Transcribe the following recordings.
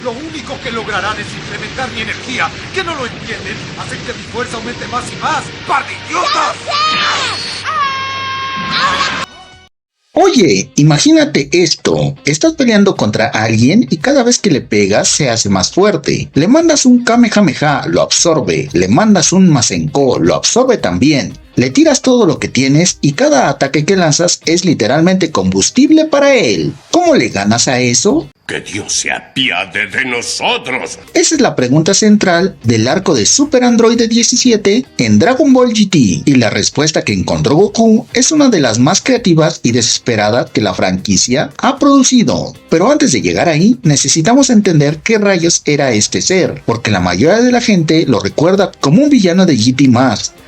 Lo único que lograrán es implementar mi energía. ¿Que no lo entienden? Hacen que mi fuerza aumente más y más. ¡Par de idiotas! Oye, imagínate esto, estás peleando contra alguien y cada vez que le pegas se hace más fuerte. Le mandas un Kamehameha, lo absorbe. Le mandas un Masenko, lo absorbe también. Le tiras todo lo que tienes y cada ataque que lanzas es literalmente combustible para él. ¿Cómo le ganas a eso? ¡Que Dios se apiade de nosotros! Esa es la pregunta central del arco de Super Android 17 en Dragon Ball GT, y la respuesta que encontró Goku es una de las más creativas y desesperadas que la franquicia ha producido. Pero antes de llegar ahí, necesitamos entender qué rayos era este ser, porque la mayoría de la gente lo recuerda como un villano de GT+,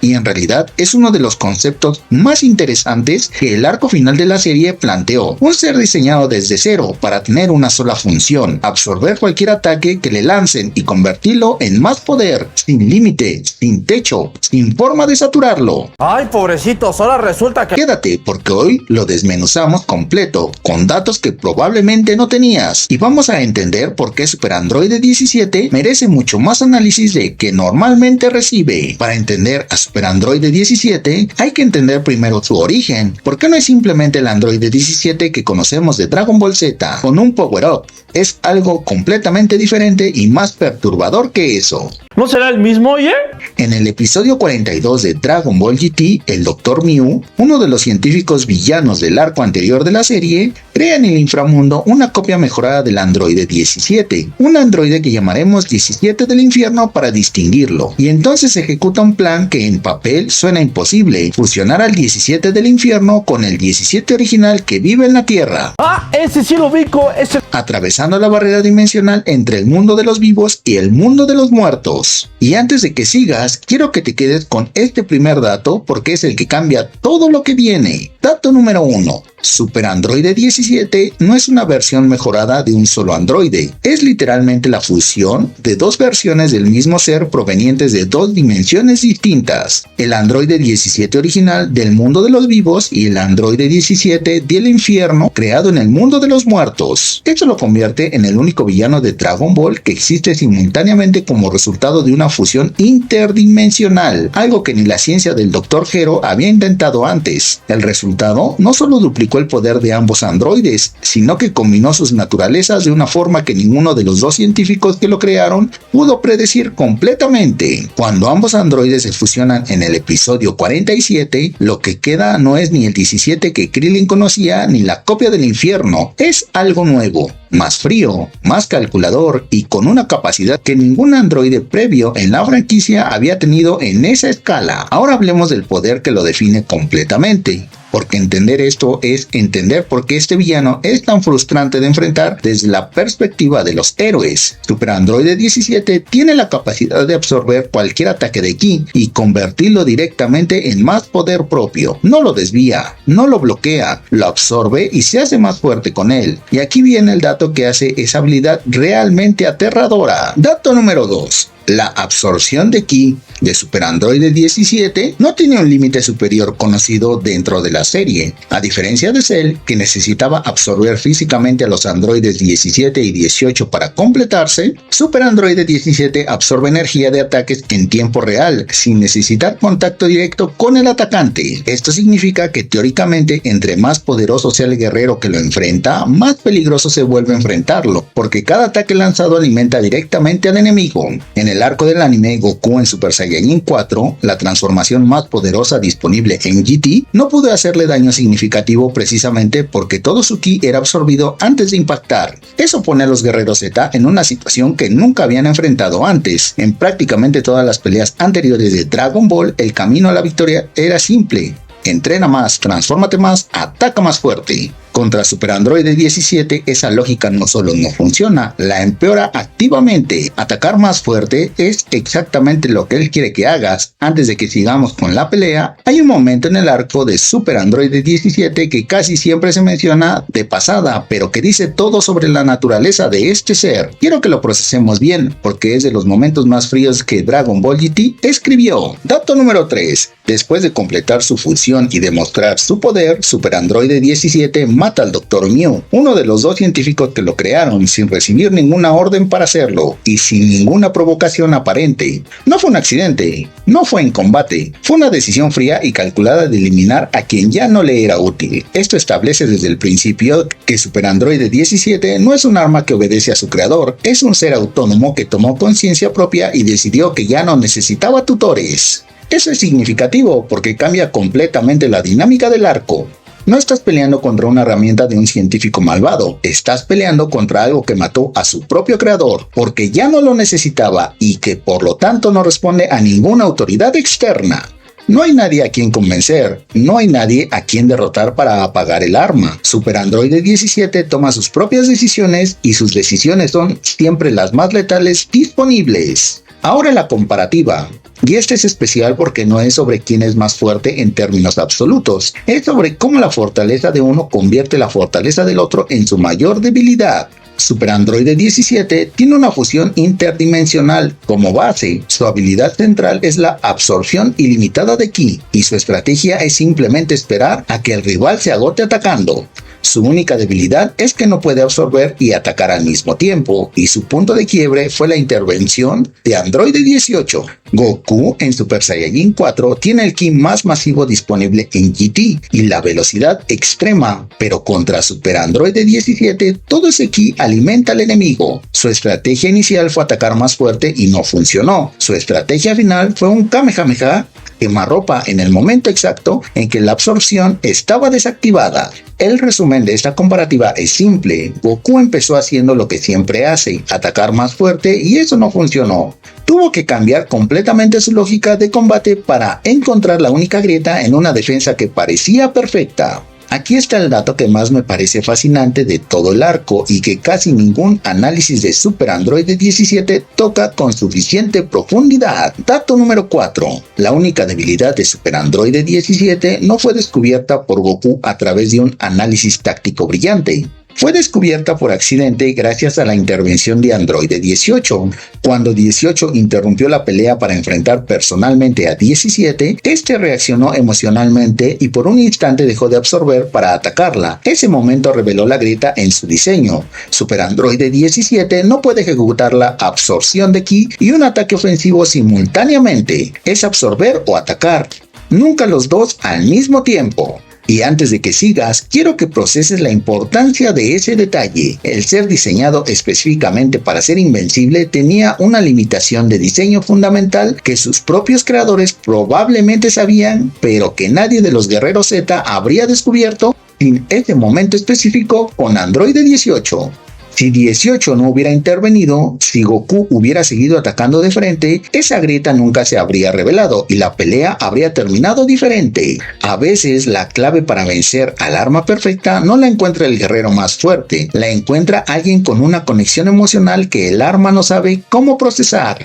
y en realidad es uno de los conceptos más interesantes que el arco final de la serie planteó. Un ser diseñado desde cero para tener una sola función: absorber cualquier ataque que le lancen y convertirlo en más poder, sin límite, sin techo, sin forma de saturarlo. Ay, pobrecitos, ahora resulta que... Quédate, porque hoy lo desmenuzamos completo, con datos que probablemente no tenías, y vamos a entender por qué Super Android 17 merece mucho más análisis de que normalmente recibe. Para entender a Super Android 17 hay que entender primero su origen, porque no es simplemente el Android 17 que conocemos de Dragon Ball Z con un power-up. Es algo completamente diferente y más perturbador que eso. ¿No será el mismo, oye? En el episodio 42 de Dragon Ball GT, el Dr. Mew, uno de los científicos villanos del arco anterior de la serie, crea en el inframundo una copia mejorada del androide 17, un androide que llamaremos 17 del infierno para distinguirlo, y entonces ejecuta un plan que en papel suena imposible: fusionar al 17 del infierno con el 17 original que vive en la Tierra. Ah, ese sí lo ubico, ese... Atravesando la barrera dimensional entre el mundo de los vivos y el mundo de los muertos. Y antes de que sigas, quiero que te quedes con este primer dato, porque es el que cambia todo lo que viene. Dato número 1. Super Android 17 no es una versión mejorada de un solo androide, es literalmente la fusión de dos versiones del mismo ser provenientes de dos dimensiones distintas: el androide 17 original del mundo de los vivos y el androide 17 del infierno creado en el mundo de los muertos. Esto lo convierte en el único villano de Dragon Ball que existe simultáneamente como resultado de una fusión interdimensional, algo que ni la ciencia del Dr. Gero había intentado antes. El resultado no solo duplicó el poder de ambos androides, sino que combinó sus naturalezas de una forma que ninguno de los dos científicos que lo crearon pudo predecir completamente. Cuando ambos androides se fusionan en el episodio 47, lo que queda no es ni el 17 que Krillin conocía ni la copia del infierno, es algo nuevo, más frío, más calculador y con una capacidad que ningún androide previo en la franquicia había tenido en esa escala. Ahora hablemos del poder que lo define completamente, porque entender esto es entender por qué este villano es tan frustrante de enfrentar desde la perspectiva de los héroes. Super Android 17 tiene la capacidad de absorber cualquier ataque de Ki y convertirlo directamente en más poder propio. No lo desvía, no lo bloquea, lo absorbe y se hace más fuerte con él. Y aquí viene el dato que hace esa habilidad realmente aterradora. Dato número 2. La absorción de Ki de Super Android 17 no tiene un límite superior conocido dentro de la serie. A diferencia de Cell, que necesitaba absorber físicamente a los androides 17 y 18 para completarse, Super Android 17 absorbe energía de ataques en tiempo real, sin necesitar contacto directo con el atacante. Esto significa que teóricamente, entre más poderoso sea el guerrero que lo enfrenta, más peligroso se vuelve enfrentarlo, porque cada ataque lanzado alimenta directamente al enemigo. En el arco del anime Goku en Super Saiyajin 4, la transformación más poderosa disponible en GT, no pudo hacerle daño significativo precisamente porque todo su ki era absorbido antes de impactar. Eso pone a los guerreros Z en una situación que nunca habían enfrentado antes. En prácticamente todas las peleas anteriores de Dragon Ball, el camino a la victoria era simple: entrena más, transfórmate más, ataca más fuerte. Contra Super Android 17 esa lógica no solo no funciona, la empeora activamente. Atacar más fuerte es exactamente lo que él quiere que hagas. Antes de que sigamos con la pelea, hay un momento en el arco de Super Android 17 que casi siempre se menciona de pasada, pero que dice todo sobre la naturaleza de este ser. Quiero que lo procesemos bien, porque es de los momentos más fríos que Dragon Ball GT escribió. Dato número 3. Después de completar su fusión y demostrar su poder, Super Android 17 mata al Dr. Mew, uno de los dos científicos que lo crearon, sin recibir ninguna orden para hacerlo y sin ninguna provocación aparente. No fue un accidente, no fue en combate, fue una decisión fría y calculada de eliminar a quien ya no le era útil. Esto establece desde el principio que Super Android 17 no es un arma que obedece a su creador, es un ser autónomo que tomó conciencia propia y decidió que ya no necesitaba tutores. Eso es significativo porque cambia completamente la dinámica del arco. No estás peleando contra una herramienta de un científico malvado, estás peleando contra algo que mató a su propio creador porque ya no lo necesitaba y que por lo tanto no responde a ninguna autoridad externa. No hay nadie a quien convencer, no hay nadie a quien derrotar para apagar el arma. Super Android 17 toma sus propias decisiones y sus decisiones son siempre las más letales disponibles. Ahora la comparativa. Y este es especial porque no es sobre quién es más fuerte en términos absolutos, es sobre cómo la fortaleza de uno convierte la fortaleza del otro en su mayor debilidad. Super Android 17 tiene una fusión interdimensional como base. Su habilidad central es la absorción ilimitada de ki y su estrategia es simplemente esperar a que el rival se agote atacando. Su única debilidad es que no puede absorber y atacar al mismo tiempo, y su punto de quiebre fue la intervención de Android 18. Goku en Super Saiyajin 4 tiene el ki más masivo disponible en GT y la velocidad extrema, pero contra Super Android 17 todo ese ki alimenta al enemigo. Su estrategia inicial fue atacar más fuerte y no funcionó. Su estrategia final fue un Kamehameha quemarropa en el momento exacto en que la absorción estaba desactivada. El resumen de esta comparativa es simple. Goku empezó haciendo lo que siempre hace, atacar más fuerte, y eso no funcionó. Tuvo que cambiar completamente su lógica de combate para encontrar la única grieta en una defensa que parecía perfecta. Aquí está el dato que más me parece fascinante de todo el arco y que casi ningún análisis de Super Android 17 toca con suficiente profundidad. Dato número 4. La única debilidad de Super Android 17 no fue descubierta por Goku a través de un análisis táctico brillante. Fue descubierta por accidente gracias a la intervención de Android 18. Cuando 18 interrumpió la pelea para enfrentar personalmente a 17, este reaccionó emocionalmente y por un instante dejó de absorber para atacarla. Ese momento reveló la grieta en su diseño. Super Android 17 no puede ejecutar la absorción de ki y un ataque ofensivo simultáneamente. Es absorber o atacar, nunca los dos al mismo tiempo. Y antes de que sigas, quiero que proceses la importancia de ese detalle. El ser diseñado específicamente para ser invencible tenía una limitación de diseño fundamental que sus propios creadores probablemente sabían, pero que nadie de los guerreros Z habría descubierto sin ese momento específico con Android 18. Si 18 no hubiera intervenido, si Goku hubiera seguido atacando de frente, esa grieta nunca se habría revelado y la pelea habría terminado diferente. A veces la clave para vencer al arma perfecta no la encuentra el guerrero más fuerte, la encuentra alguien con una conexión emocional que el arma no sabe cómo procesar.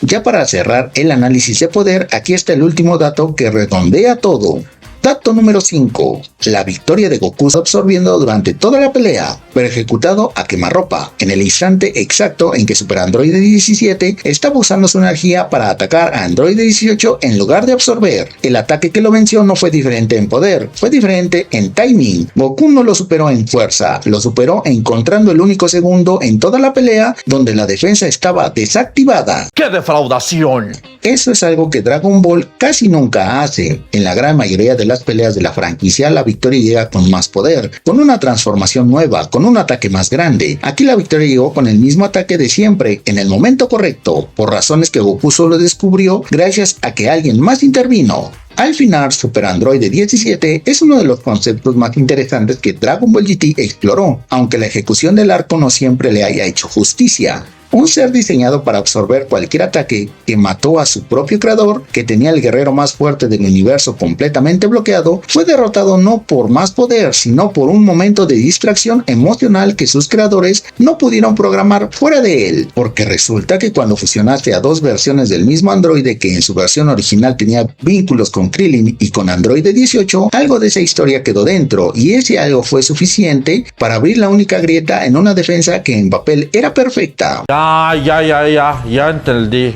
Ya para cerrar el análisis de poder, aquí está el último dato que redondea todo. Dato número 5. La victoria de Goku absorbiendo durante toda la pelea, pero ejecutado a quemarropa, en el instante exacto en que Super Android 17 estaba usando su energía para atacar a Android 18 en lugar de absorber. El ataque que lo venció no fue diferente en poder, fue diferente en timing. Goku no lo superó en fuerza, lo superó encontrando el único segundo en toda la pelea donde la defensa estaba desactivada. ¡Qué defraudación! Eso es algo que Dragon Ball casi nunca hace. En la gran mayoría de las peleas de la franquicia, la victoria llega con más poder, con una transformación nueva, con un ataque más grande. Aquí la victoria llegó con el mismo ataque de siempre, en el momento correcto, por razones que Goku solo descubrió gracias a que alguien más intervino. Al final, Super Android 17 es uno de los conceptos más interesantes que Dragon Ball GT exploró, aunque la ejecución del arco no siempre le haya hecho justicia. Un ser diseñado para absorber cualquier ataque, que mató a su propio creador, que tenía el guerrero más fuerte del universo completamente bloqueado, fue derrotado no por más poder, sino por un momento de distracción emocional que sus creadores no pudieron programar fuera de él. Porque resulta que cuando fusionaste a dos versiones del mismo androide que en su versión original tenía vínculos con Krillin y con Android 18, algo de esa historia quedó dentro, y ese algo fue suficiente para abrir la única grieta en una defensa que en papel era perfecta. Ya entendí.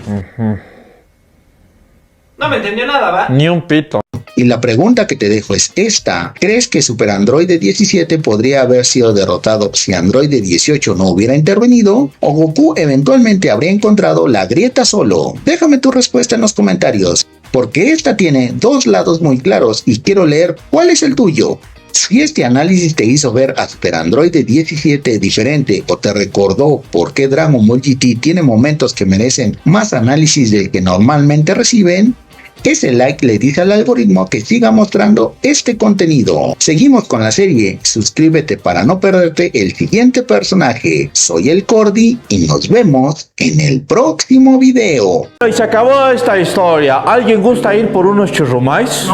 No me entendió nada, ¿va? Ni un pito. Y la pregunta que te dejo es esta: ¿crees que Super Android 17 podría haber sido derrotado si Android 18 no hubiera intervenido? ¿O Goku eventualmente habría encontrado la grieta solo? Déjame tu respuesta en los comentarios, porque esta tiene dos lados muy claros y quiero leer cuál es el tuyo. Si este análisis te hizo ver a Super Android 17 diferente o te recordó por qué Dragon Ball GT tiene momentos que merecen más análisis del que normalmente reciben, ese like le dice al algoritmo que siga mostrando este contenido. Seguimos con la serie, suscríbete para no perderte el siguiente personaje. Soy el Cordy y nos vemos en el próximo video. Y se acabó esta historia. ¿Alguien gusta ir por unos churrumais?